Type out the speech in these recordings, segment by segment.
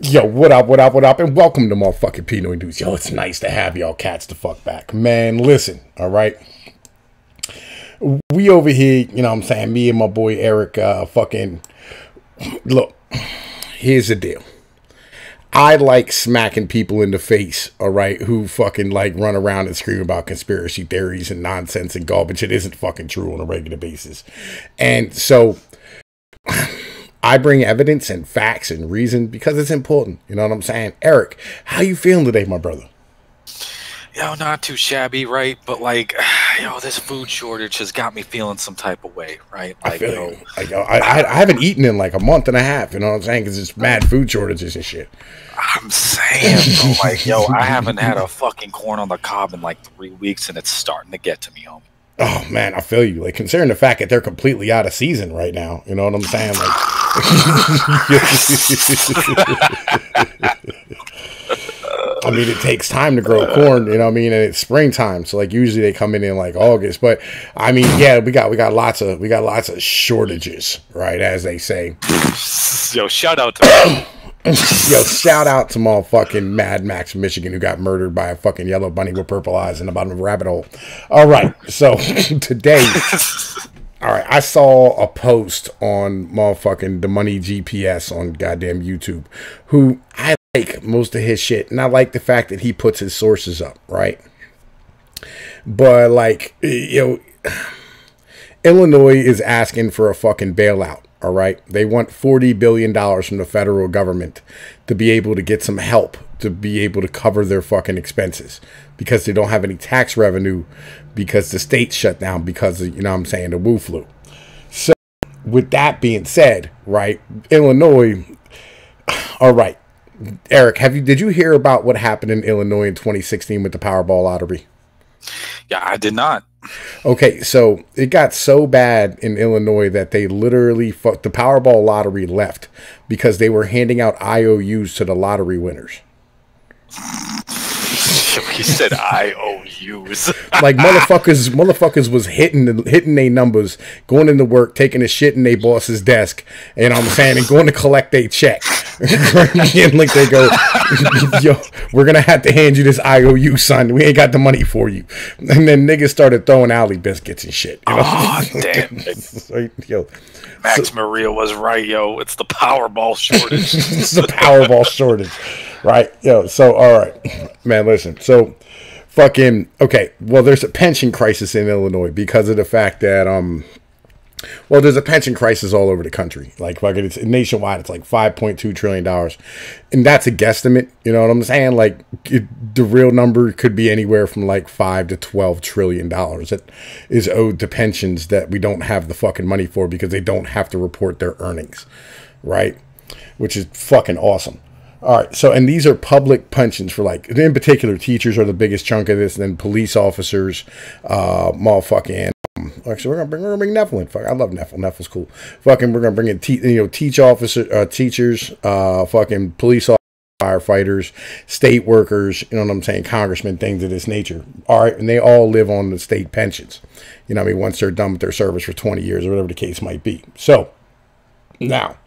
Yo, what up, what up, what up, and welcome to motherfucking Pnoid News. Yo, it's nice to have y'all cats the fuck back. Man, listen, all right? We over here, you know what I'm saying, me and my boy Eric, look, here's the deal. I like smacking people in the face, all right, who fucking like run around and scream about conspiracy theories and nonsense and garbage. It isn't fucking true on a regular basis. And so I bring evidence and facts and reason because it's important. You know what I'm saying? Eric, how you feeling today, my brother? Yo, not too shabby, right? But like, yo, this food shortage has got me feeling some type of way, right? Like, I haven't eaten in like a month and a half. You know what I'm saying? Because it's mad food shortages and shit. I'm saying, bro, like, yo, I haven't had a fucking corn on the cob in like 3 weeks, and it's starting to get to me, homie. Oh man, I feel you. Like, considering the fact that they're completely out of season right now. You know what I'm saying? Like, I mean, it takes time to grow corn, you know what I mean? And it's springtime, so like usually they come in like August. But I mean, yeah, we got lots of shortages, right? As they say. Yo, shout out to Yo, shout out to motherfucking Mad Max from Michigan who got murdered by a fucking yellow bunny with purple eyes in the bottom of a rabbit hole. All right, so today, all right, I saw a post on motherfucking The Money GPS on goddamn YouTube, who I like most of his shit, and I like the fact that he puts his sources up, right? But like, you know, Illinois is asking for a fucking bailout. All right. They want $40 billion from the federal government to be able to get some help to be able to cover their fucking expenses because they don't have any tax revenue because the state shut down because of, you know what I'm saying, the Wu flu. So with that being said, right, Illinois. All right. Eric, did you hear about what happened in Illinois in 2016 with the Powerball lottery? Yeah, I did not. Okay, so it got so bad in Illinois that they literally the Powerball lottery left because they were handing out IOUs to the lottery winners. He said IOUs. Like motherfuckers was hitting their numbers, going into work, taking a shit in their boss's desk, and I'm saying, and going to collect their check. And like they go, yo, we're gonna have to hand you this IOU, son. We ain't got the money for you. And then niggas started throwing alley biscuits and shit. You know? Oh damn! So, yo, Max Maria was right, yo. It's the Powerball shortage. It's the Powerball shortage, right? Yo, so all right, man. Listen, so fucking okay. Well, there's a pension crisis in Illinois because of the fact that well, there's a pension crisis all over the country. Like, fucking, it's nationwide. It's like $5.2 trillion, and that's a guesstimate. You know what I'm saying? Like, the real number could be anywhere from like $5 to $12 trillion that is owed to pensions that we don't have the fucking money for because they don't have to report their earnings, right? Which is fucking awesome. All right, so, and these are public pensions for, like, in particular, teachers are the biggest chunk of this, and then police officers, motherfucking. Actually, we're gonna bring Neffel in. Fuck, I love Neffel. Neffel's cool. Fucking, we're gonna bring in teachers, fucking police officers, firefighters, state workers. You know what I'm saying? Congressmen, things of this nature. All right, and they all live on the state pensions. You know what I mean? Once they're done with their service for 20 years or whatever the case might be. So now,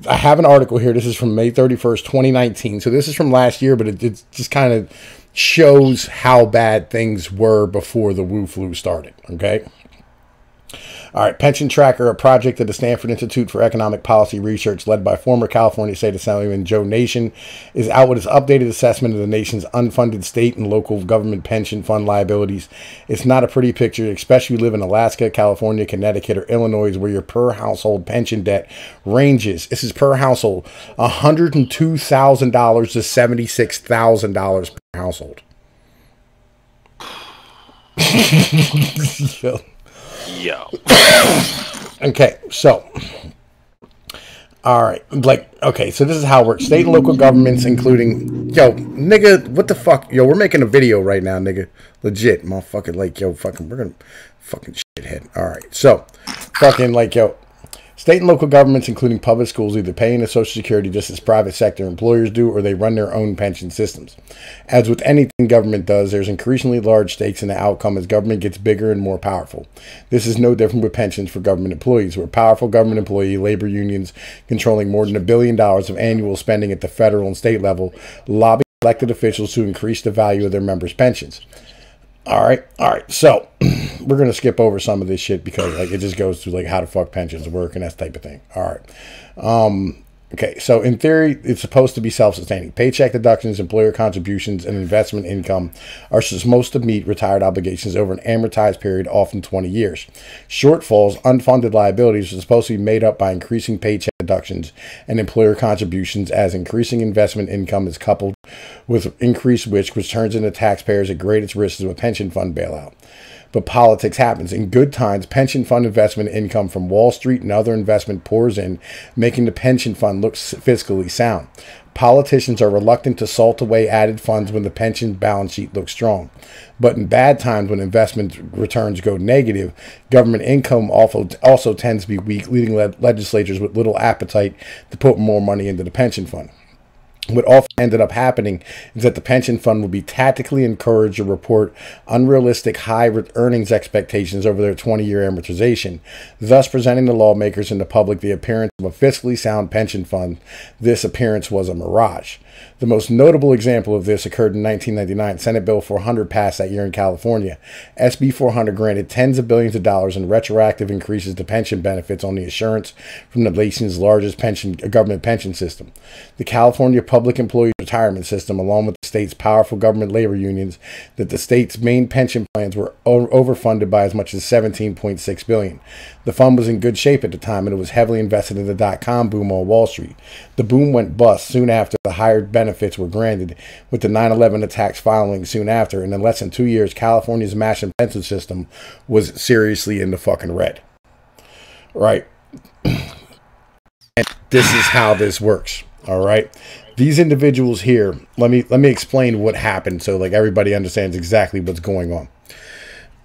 I have an article here. This is from May 31st, 2019. So this is from last year, but it just kind of shows how bad things were before the Wu flu started. Okay. All right, Pension Tracker, a project at the Stanford Institute for Economic Policy Research led by former California State Assemblyman Joe Nation, is out with its updated assessment of the nation's unfunded state and local government pension fund liabilities. It's not a pretty picture, especially if you live in Alaska, California, Connecticut, or Illinois, where your per household pension debt ranges, this is per household, $102,000 to $76,000 per household. Yo. Okay, so, all right, like, okay, so this is how it works. State and local governments, including, yo, nigga, what the fuck? Yo, we're making a video right now, nigga. Legit, motherfucker, like, yo, fucking, we're gonna, fucking shithead. All right, so, fucking, like, yo, State and local governments, including public schools, either pay into Social Security just as private sector employers do, or they run their own pension systems. As with anything government does, there's increasingly large stakes in the outcome as government gets bigger and more powerful. This is no different with pensions for government employees, where powerful government employee labor unions controlling more than $1 billion of annual spending at the federal and state level lobby elected officials to increase the value of their members' pensions. All right. So we're going to skip over some of this shit because like it just goes through like how the fuck pensions work and that type of thing. All right. Okay, so in theory, it's supposed to be self-sustaining. Paycheck deductions, employer contributions, and investment income are supposed to meet retired obligations over an amortized period, often 20 years. Shortfalls, unfunded liabilities, are supposed to be made up by increasing paycheck deductions and employer contributions as increasing investment income is coupled with increased which turns into taxpayers at greatest risk of a pension fund bailout. But politics happens. In good times, pension fund investment income from Wall Street and other investment pours in, making the pension fund look fiscally sound. Politicians are reluctant to salt away added funds when the pension balance sheet looks strong. But in bad times, when investment returns go negative, government income also tends to be weak, leaving legislatures with little appetite to put more money into the pension fund. What often ended up happening is that the pension fund would be tactically encouraged to report unrealistic high earnings expectations over their 20-year amortization, thus presenting the lawmakers and the public the appearance of a fiscally sound pension fund. This appearance was a mirage. The most notable example of this occurred in 1999. Senate Bill 400 passed that year in California. SB 400 granted tens of billions of dollars in retroactive increases to pension benefits on the assurance from the nation's largest government pension system. The California Public Employee Retirement System, along with the state's powerful government labor unions, that the state's main pension plans were overfunded by as much as $17.6 billion. The fund was in good shape at the time, and it was heavily invested in the dot-com boom on Wall Street. The boom went bust soon after the higher benefits were granted, with the 9/11 attacks following soon after, and in less than 2 years, California's massive pension system was seriously in the fucking red. Right? And this is how this works. All right? These individuals here, let me explain what happened so like everybody understands exactly what's going on.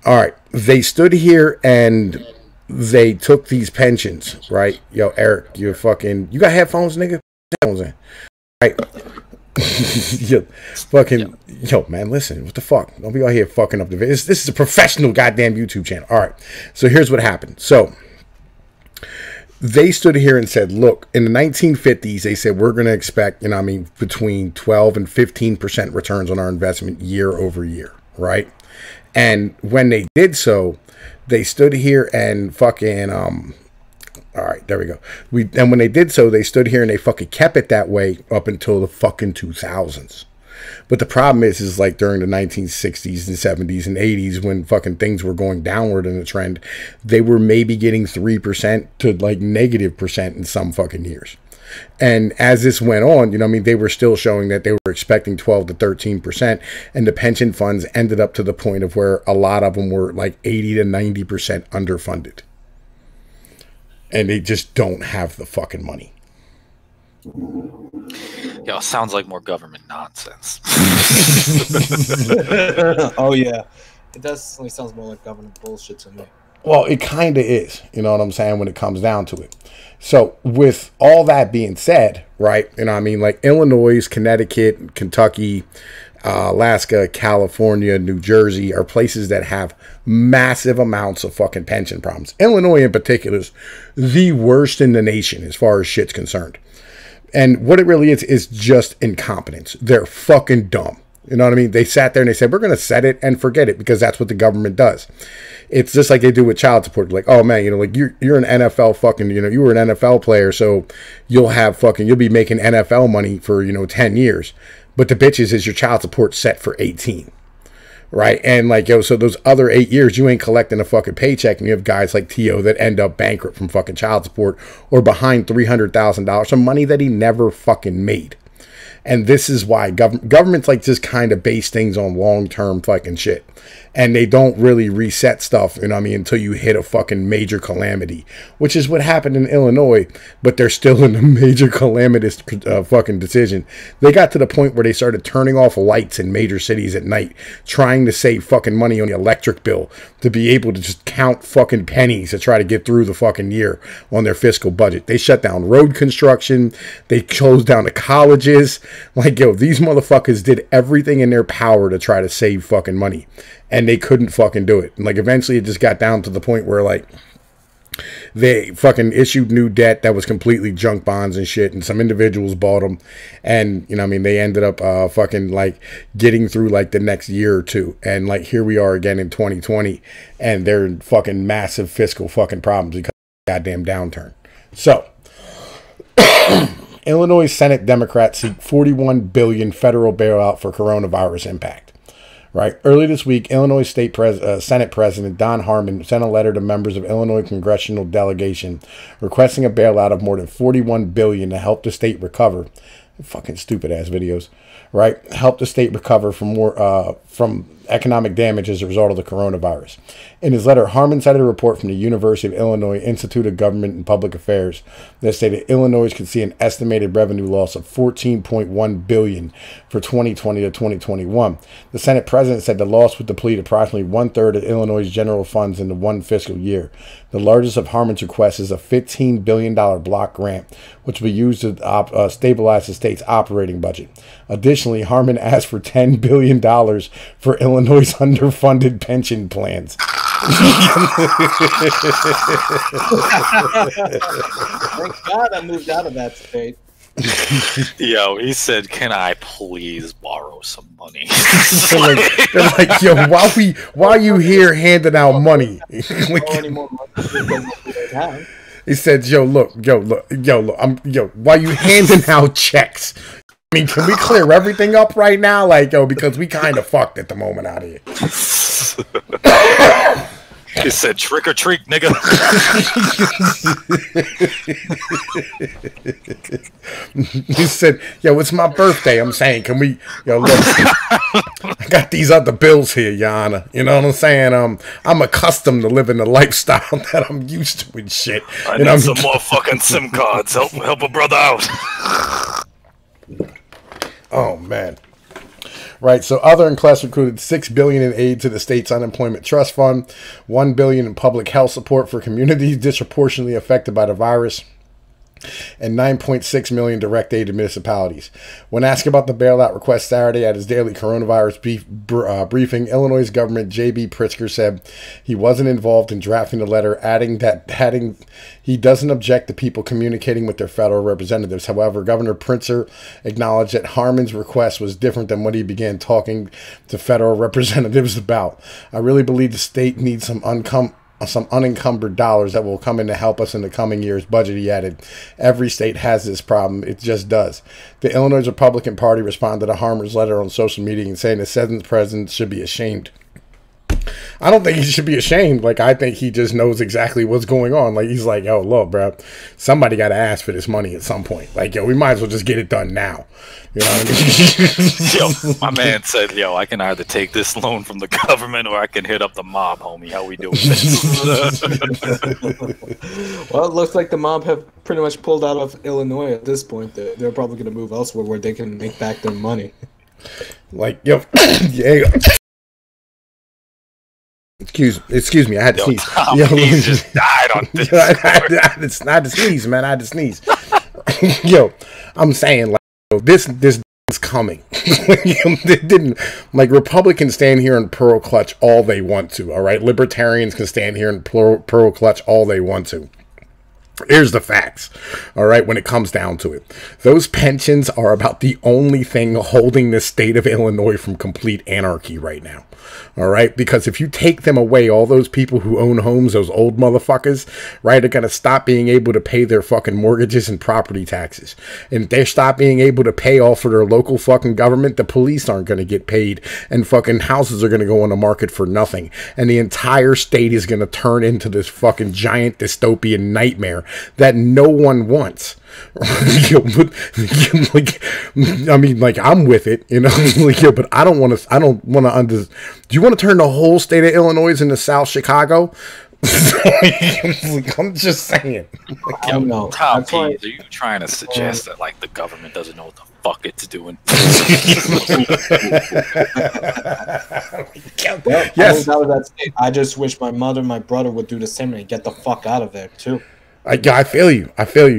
All right, they stood here and they took these pensions, right? Yo, Eric, you got headphones, nigga? Headphones in. Right? Yo, man, listen, what the fuck? Don't be out here fucking up the video. This is a professional goddamn YouTube channel. All right, so here's what happened. So they stood here and said, look, in the 1950s, they said, we're going to expect, between 12 and 15% returns on our investment year over year, right? And when they did so, they stood here and fucking, all right, there we go. And when they did so, they stood here and they fucking kept it that way up until the fucking 2000s. But the problem is like during the 1960s and 70s and 80s when fucking things were going downward in the trend, they were maybe getting 3% to like -% in some fucking years. And as this went on, they were still showing that they were expecting 12 to 13%. And the pension funds ended up to the point of where a lot of them were like 80 to 90% underfunded. And they just don't have the fucking money. Yo, sounds like more government nonsense. Oh, yeah. It definitely sounds more like government bullshit to me. Well, it kind of is, you know what I'm saying, when it comes down to it. So with all that being said, right, like Illinois, Connecticut, Kentucky, Alaska, California, New Jersey are places that have massive amounts of fucking pension problems. Illinois in particular is the worst in the nation as far as shit's concerned. And what it really is just incompetence. They're fucking dumb. You know what I mean? They sat there and they said, we're going to set it and forget it because that's what the government does. It's just like they do with child support. Like, oh man, like you're an NFL fucking, you were an NFL player, so you'll be making NFL money for, 10 years. But the bitches is your child support set for 18. Right? And like, so those other 8 years, you ain't collecting a fucking paycheck, and you have guys like T.O. that end up bankrupt from fucking child support or behind $300,000 from money that he never fucking made. And this is why governments like just kind of base things on long-term fucking shit. And they don't really reset stuff, you know what I mean, until you hit a fucking major calamity, which is what happened in Illinois, but they're still in a major calamitous fucking decision. They got to the point where they started turning off lights in major cities at night, trying to save fucking money on the electric bill to be able to just count fucking pennies to try to get through the fucking year on their fiscal budget. They shut down road construction. They closed down the colleges. Like, yo, these motherfuckers did everything in their power to try to save fucking money. And they couldn't fucking do it. And like, eventually it just got down to the point where, like, they fucking issued new debt that was completely junk bonds and shit, and some individuals bought them, and, you know what I mean, they ended up fucking, like, getting through, like, the next year or two, and, like, here we are again in 2020, and they're in fucking massive fiscal fucking problems because of the goddamn downturn. So, Illinois Senate Democrats seek $41 billion federal bailout for coronavirus impact. Right. Early this week, Illinois Senate President Don Harmon sent a letter to members of Illinois congressional delegation requesting a bailout of more than $41 billion to help the state recover. Fucking stupid ass videos. Right. Help the state recover from economic damage as a result of the coronavirus. In his letter, Harmon cited a report from the University of Illinois Institute of Government and Public Affairs that stated Illinois could see an estimated revenue loss of $14.1 billion for 2020 to 2021. The Senate president said the loss would deplete approximately one-third of Illinois' general funds in the one fiscal year. The largest of Harmon's requests is a $15 billion block grant, which will be used to stabilize the state's operating budget. Additionally, Harmon asked for $10 billion for Illinois' underfunded pension plans. Thank God I moved out of that state. Yo, he said, "Can I please borrow some money?" they're like, yo, why are you here handing out money? He said, yo, look, why you handing out checks? I mean, can we clear everything up right now? Like, yo, because we kind of fucked at the moment out here. He said, "Trick or treat, nigga." He said, yo, it's my birthday. I'm saying, can we, yo, look, I got these other bills here, Your Honor. You know what I'm saying? I'm accustomed to living the lifestyle that I'm used to and shit. I need some more fucking SIM cards. Help a brother out. Oh, man. Right, so other requests included $6 billion in aid to the state's unemployment trust fund, $1 billion in public health support for communities disproportionately affected by the virus, and $9.6 million direct aid to municipalities. When asked about the bailout request Saturday at his daily coronavirus briefing, Illinois Governor J.B. Pritzker said he wasn't involved in drafting the letter, adding he doesn't object to people communicating with their federal representatives. However, Governor Pritzker acknowledged that Harmon's request was different than what he began talking to federal representatives about. I really believe the state needs some unencumbered dollars that will come in to help us in the coming year's budget, he added. Every state has this problem. It just does. The Illinois Republican Party responded to Harmon's letter on social media and saying the seventh president should be ashamed. I don't think he should be ashamed. Like, I think he just knows exactly what's going on. Like, he's like, yo, look, bro, somebody got to ask for this money at some point. Like, yo, we might as well just get it done now. You know what I mean? Yo, my man said, yo, I can either take this loan from the government or I can hit up the mob, homie. How we doing this? Well, it looks like the mob have pretty much pulled out of Illinois at this point. They're probably going to move elsewhere where they can make back their money. Like, yo, yeah. Excuse me, I had to sneeze. Yo, he just died on this. I had to sneeze, man. I had to sneeze. Yo, I'm saying, like, yo, this is coming. It didn't, like, Republicans stand here and pearl clutch all they want to. All right, libertarians can stand here and pearl clutch all they want to. Here's the facts, all right, when it comes down to it. Those pensions are about the only thing holding the state of Illinois from complete anarchy right now, all right? Because if you take them away, all those people who own homes, those old motherfuckers, right, are going to stop being able to pay their fucking mortgages and property taxes. And if they stop being able to pay all for their local fucking government, the police aren't going to get paid, and fucking houses are going to go on the market for nothing. And the entire state is going to turn into this fucking giant dystopian nightmare there that no one wants. Like, I mean, like, I'm with it, you know. Like, but I don't want to. Do you want to turn the whole state of Illinois into South Chicago? I'm just saying. I don't know. Tom P, are you trying to suggest that like the government doesn't know what the fuck it's doing? Yes. I just wish my mother and my brother would do the same and get the fuck out of there too. I feel you,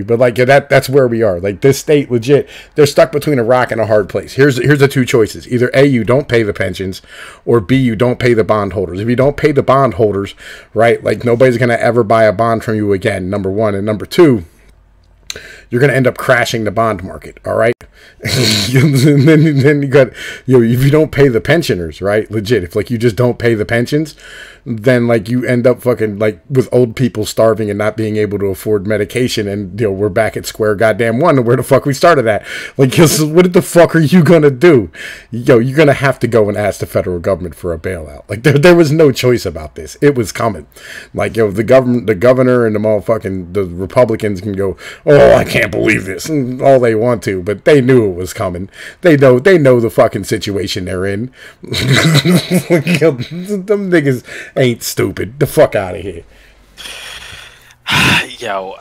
but like that's where we are. Like this state, legit, they're stuck between a rock and a hard place. Here's the two choices: either A, you don't pay the pensions, or B, you don't pay the bondholders. If you don't pay the bondholders, right, like nobody's gonna ever buy a bond from you again. Number one, and number two, you're going to end up crashing the bond market, all right? And then you got, you know, if you don't pay the pensioners, right? Legit, if like you just don't pay the pensions, then like you end up fucking like with old people starving and not being able to afford medication, and you know we're back at square goddamn one, where the fuck we started at. Like, what the fuck are you gonna do? Yo, you're gonna have to go and ask the federal government for a bailout. Like there was no choice about this. It was coming. Like, yo, the governor and the Republicans can go, oh, I can't believe this, and all they want to, but they knew it was coming. They know the fucking situation they're in. Them niggas ain't stupid. The fuck out of here. Yo,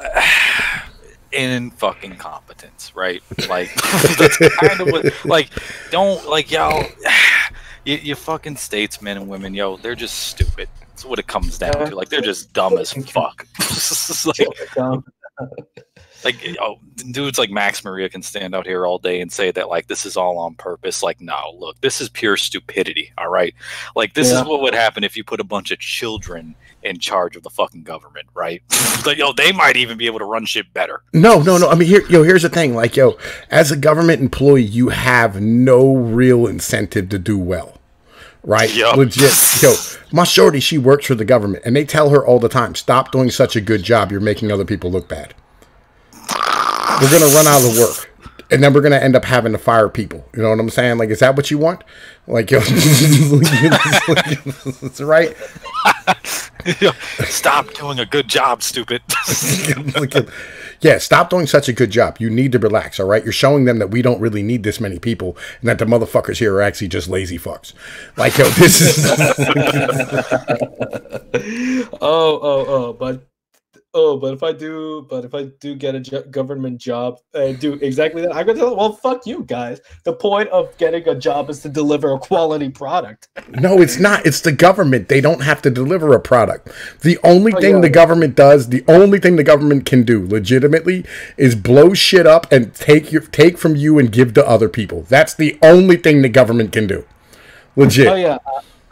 in fucking competence, right? Like that's kind of what. Like, don't like yo. You fucking statesmen and women, yo, they're just stupid. That's what it comes down to. Like, they're just dumb as fuck. Like, oh, dudes like Max Maria can stand out here all day and say that, like, this is all on purpose. Like, no, look, this is pure stupidity, all right? Like, this is what would happen if you put a bunch of children in charge of the fucking government, right? Like, yo, they might even be able to run shit better. No. I mean, here's the thing. Like, yo, as a government employee, you have no real incentive to do well. Right? Yep. Legit. Yo, my shorty, she works for the government, and they tell her all the time, stop doing such a good job. You're making other people look bad. We're going to run out of work, and then we're going to end up having to fire people. You know what I'm saying? Like, is that what you want? Like, yo, that's right. Stop doing a good job, stupid. Yeah, stop doing such a good job. You need to relax, all right? You're showing them that we don't really need this many people, and that the motherfuckers here are actually just lazy fucks. Like, yo, this is... But if I do get a government job and do exactly that, I'm gonna tell them, well, fuck you guys. The point of getting a job is to deliver a quality product. No, it's not. It's the government. They don't have to deliver a product. The only thing the government does, the only thing the government can do legitimately is blow shit up and take from you and give to other people. That's the only thing the government can do. Legit.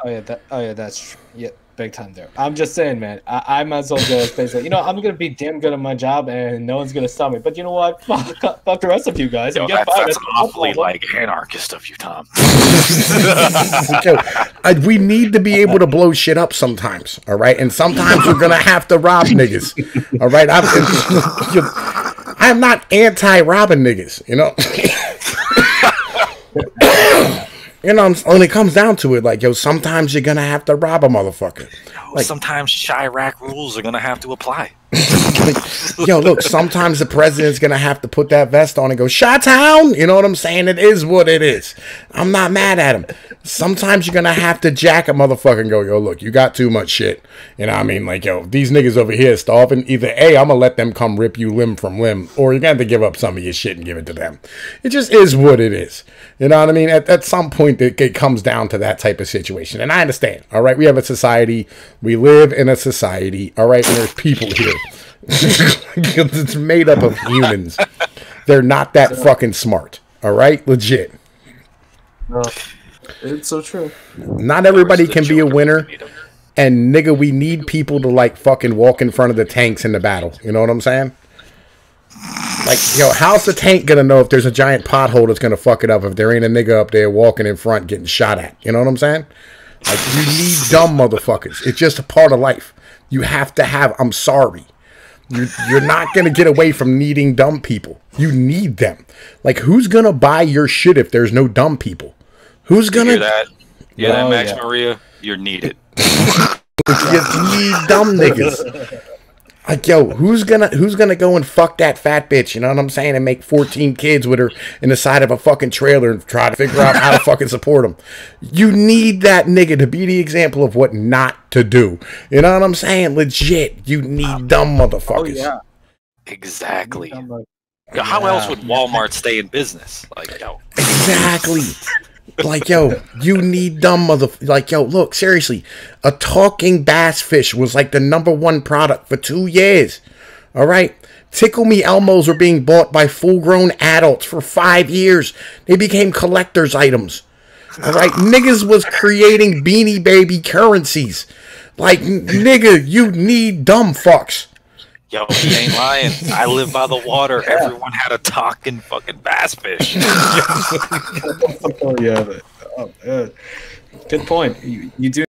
That's true. Yeah. Big time there. I'm just saying, man. I might as well go space. You know, I'm gonna be damn good at my job, and no one's gonna stop me. But you know what? Fuck the rest of you guys. Yo, that's awfully like anarchist of you, Tom. We need to be able to blow shit up sometimes. All right, and sometimes we're gonna have to rob niggas. All right, I'm not anti-robbing niggas. You know. You know, when it comes down to it, like, yo, sometimes you're going to have to rob a motherfucker. Like, sometimes Chirac rules are going to have to apply. Yo, look, sometimes the president's going to have to put that vest on and go, Chi-Town! You know what I'm saying? It is what it is. I'm not mad at him. Sometimes you're going to have to jack a motherfucker and go, yo, look, you got too much shit. You know what I mean? Like, yo, these niggas over here starving. Either A, I'm going to let them come rip you limb from limb, or you're going to have to give up some of your shit and give it to them. It just is what it is. You know what I mean? At some point, it comes down to that type of situation. And I understand, all right? We have a society. We live in a society, all right? And there's people here. It's made up of humans. They're not that fucking smart, all right? Legit. No, it's so true. Not everybody can be a winner. And, nigga, we need people to, like, fucking walk in front of the tanks in the battle. You know what I'm saying? Like, yo, how's the tank gonna know if there's a giant pothole that's gonna fuck it up if there ain't a nigga up there walking in front getting shot at? You know what I'm saying? Like, you need dumb motherfuckers. It's just a part of life. You have to have, I'm sorry. You're not gonna get away from needing dumb people. You need them. Like, who's gonna buy your shit if there's no dumb people? Who's gonna... You hear that? Yeah, that Max Maria? You're needed. You need dumb niggas. Like, yo, who's gonna go and fuck that fat bitch? You know what I'm saying? And make 14 kids with her in the side of a fucking trailer and try to figure out how to fucking support them. You need that nigga to be the example of what not to do. You know what I'm saying? Legit, you need dumb motherfuckers. Oh yeah, Exactly. How else would Walmart stay in business? Like, yo. Exactly. Like, yo, you need dumb like, yo, look, seriously, a talking bass fish was like the #1 product for 2 years. All right? Tickle Me Elmos were being bought by full-grown adults for 5 years. They became collector's items. All right? Niggas was creating Beanie Baby currencies. Like, nigga, you need dumb fucks. Yo, he ain't lying. I live by the water. Everyone had a talking fucking bass fish. Oh yeah. Oh, good point. You do